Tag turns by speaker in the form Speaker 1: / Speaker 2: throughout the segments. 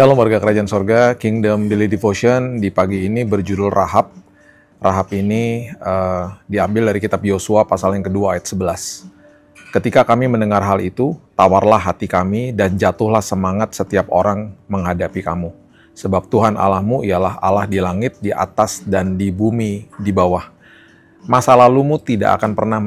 Speaker 1: Shalom warga kerajaan sorga, Kingdom Daily Devotion di pagi ini berjudul Rahab. Rahab ini diambil dari kitab Yosua pasal yang kedua ayat 11. Ketika kami mendengar hal itu, tawarlah hati kami dan jatuhlah semangat setiap orang menghadapi kamu. Sebab Tuhan Allahmu ialah Allah di langit, di atas, dan di bumi, di bawah. Masa lalumu tidak akan pernah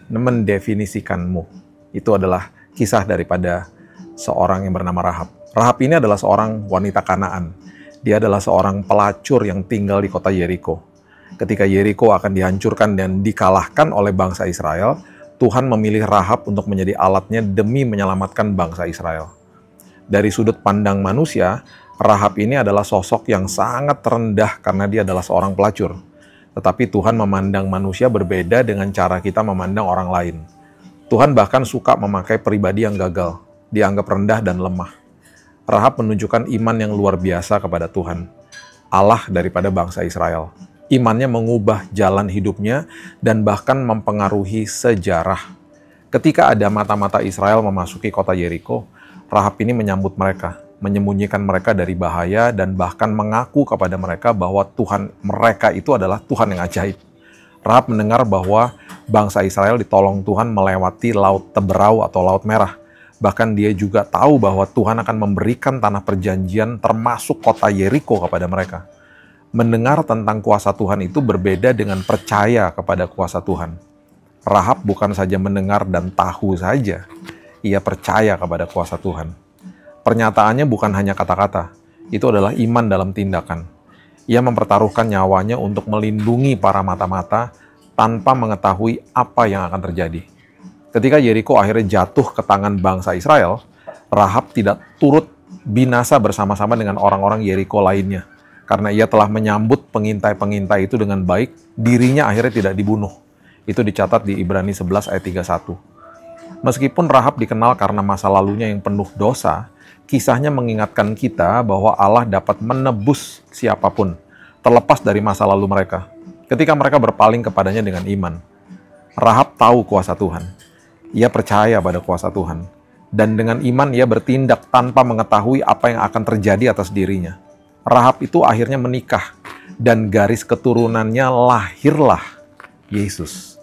Speaker 1: mendefinisikanmu. Itu adalah kisah daripada seorang yang bernama Rahab. Rahab ini adalah seorang wanita Kanaan. Dia adalah seorang pelacur yang tinggal di kota Yeriko. Ketika Yeriko akan dihancurkan dan dikalahkan oleh bangsa Israel, Tuhan memilih Rahab untuk menjadi alatnya demi menyelamatkan bangsa Israel. Dari sudut pandang manusia, Rahab ini adalah sosok yang sangat rendah karena dia adalah seorang pelacur. Tetapi Tuhan memandang manusia berbeda dengan cara kita memandang orang lain. Tuhan bahkan suka memakai pribadi yang gagal, dianggap rendah dan lemah. Rahab menunjukkan iman yang luar biasa kepada Tuhan, Allah daripada bangsa Israel. Imannya mengubah jalan hidupnya dan bahkan mempengaruhi sejarah. Ketika ada mata-mata Israel memasuki kota Yeriko, Rahab ini menyambut mereka, menyembunyikan mereka dari bahaya dan bahkan mengaku kepada mereka bahwa Tuhan mereka itu adalah Tuhan yang ajaib. Rahab mendengar bahwa bangsa Israel ditolong Tuhan melewati Laut Teberau atau Laut Merah. Bahkan dia juga tahu bahwa Tuhan akan memberikan tanah perjanjian termasuk kota Yeriko kepada mereka. Mendengar tentang kuasa Tuhan itu berbeda dengan percaya kepada kuasa Tuhan. Rahab bukan saja mendengar dan tahu saja, ia percaya kepada kuasa Tuhan. Pernyataannya bukan hanya kata-kata, itu adalah iman dalam tindakan. Ia mempertaruhkan nyawanya untuk melindungi para mata-mata tanpa mengetahui apa yang akan terjadi. Ketika Yeriko akhirnya jatuh ke tangan bangsa Israel, Rahab tidak turut binasa bersama-sama dengan orang-orang Yeriko lainnya. Karena ia telah menyambut pengintai-pengintai itu dengan baik, dirinya akhirnya tidak dibunuh. Itu dicatat di Ibrani 11 ayat 31. Meskipun Rahab dikenal karena masa lalunya yang penuh dosa, kisahnya mengingatkan kita bahwa Allah dapat menebus siapapun, terlepas dari masa lalu mereka, ketika mereka berpaling kepadanya dengan iman. Rahab tahu kuasa Tuhan. Ia percaya pada kuasa Tuhan. Dan dengan iman ia bertindak tanpa mengetahui apa yang akan terjadi atas dirinya. Rahab itu akhirnya menikah. Dan garis keturunannya lahirlah Yesus.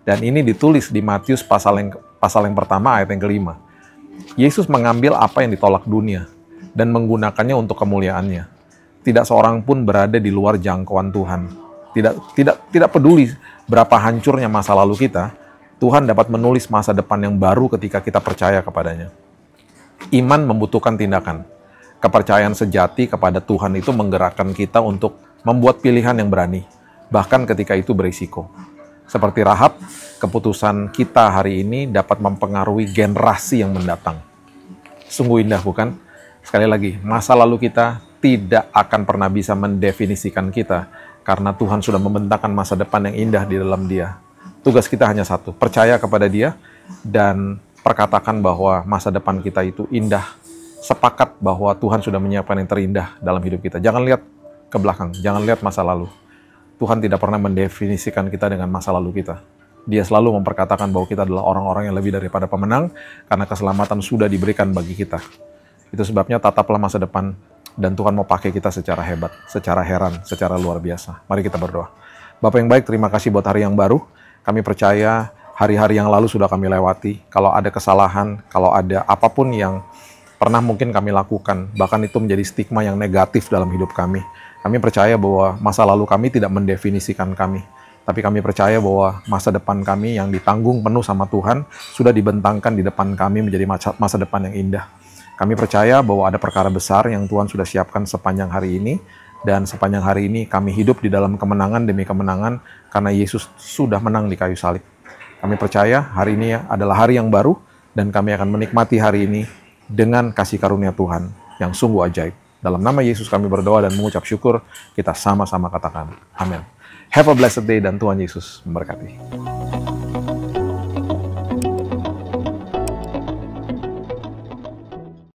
Speaker 1: Dan ini ditulis di Matius pasal yang pertama ayat yang kelima. Yesus mengambil apa yang ditolak dunia dan menggunakannya untuk kemuliaannya. Tidak seorang pun berada di luar jangkauan Tuhan. Tidak peduli berapa hancurnya masa lalu kita, Tuhan dapat menulis masa depan yang baru ketika kita percaya kepadanya. Iman membutuhkan tindakan. Kepercayaan sejati kepada Tuhan itu menggerakkan kita untuk membuat pilihan yang berani, bahkan ketika itu berisiko. Seperti Rahab, keputusan kita hari ini dapat mempengaruhi generasi yang mendatang. Sungguh indah, bukan? Sekali lagi, masa lalu kita tidak akan pernah bisa mendefinisikan kita, karena Tuhan sudah membentangkan masa depan yang indah di dalam Dia. Tugas kita hanya satu, percaya kepada Dia dan perkatakan bahwa masa depan kita itu indah. Sepakat bahwa Tuhan sudah menyiapkan yang terindah dalam hidup kita. Jangan lihat ke belakang, jangan lihat masa lalu. Tuhan tidak pernah mendefinisikan kita dengan masa lalu kita. Dia selalu memperkatakan bahwa kita adalah orang-orang yang lebih daripada pemenang karena keselamatan sudah diberikan bagi kita. Itu sebabnya tataplah masa depan dan Tuhan mau pakai kita secara hebat, secara heran, secara luar biasa. Mari kita berdoa. Bapa yang baik, terima kasih buat hari yang baru. Kami percaya hari-hari yang lalu sudah kami lewati. Kalau ada kesalahan, kalau ada apapun yang pernah mungkin kami lakukan, bahkan itu menjadi stigma yang negatif dalam hidup kami. Kami percaya bahwa masa lalu kami tidak mendefinisikan kami. Tapi kami percaya bahwa masa depan kami yang ditanggung penuh sama Tuhan sudah dibentangkan di depan kami menjadi masa depan yang indah. Kami percaya bahwa ada perkara besar yang Tuhan sudah siapkan sepanjang hari ini. Dan sepanjang hari ini kami hidup di dalam kemenangan demi kemenangan karena Yesus sudah menang di kayu salib. Kami percaya hari ini adalah hari yang baru dan kami akan menikmati hari ini dengan kasih karunia Tuhan yang sungguh ajaib. Dalam nama Yesus kami berdoa dan mengucap syukur, kita sama-sama katakan amin. Have a blessed day dan Tuhan Yesus memberkati.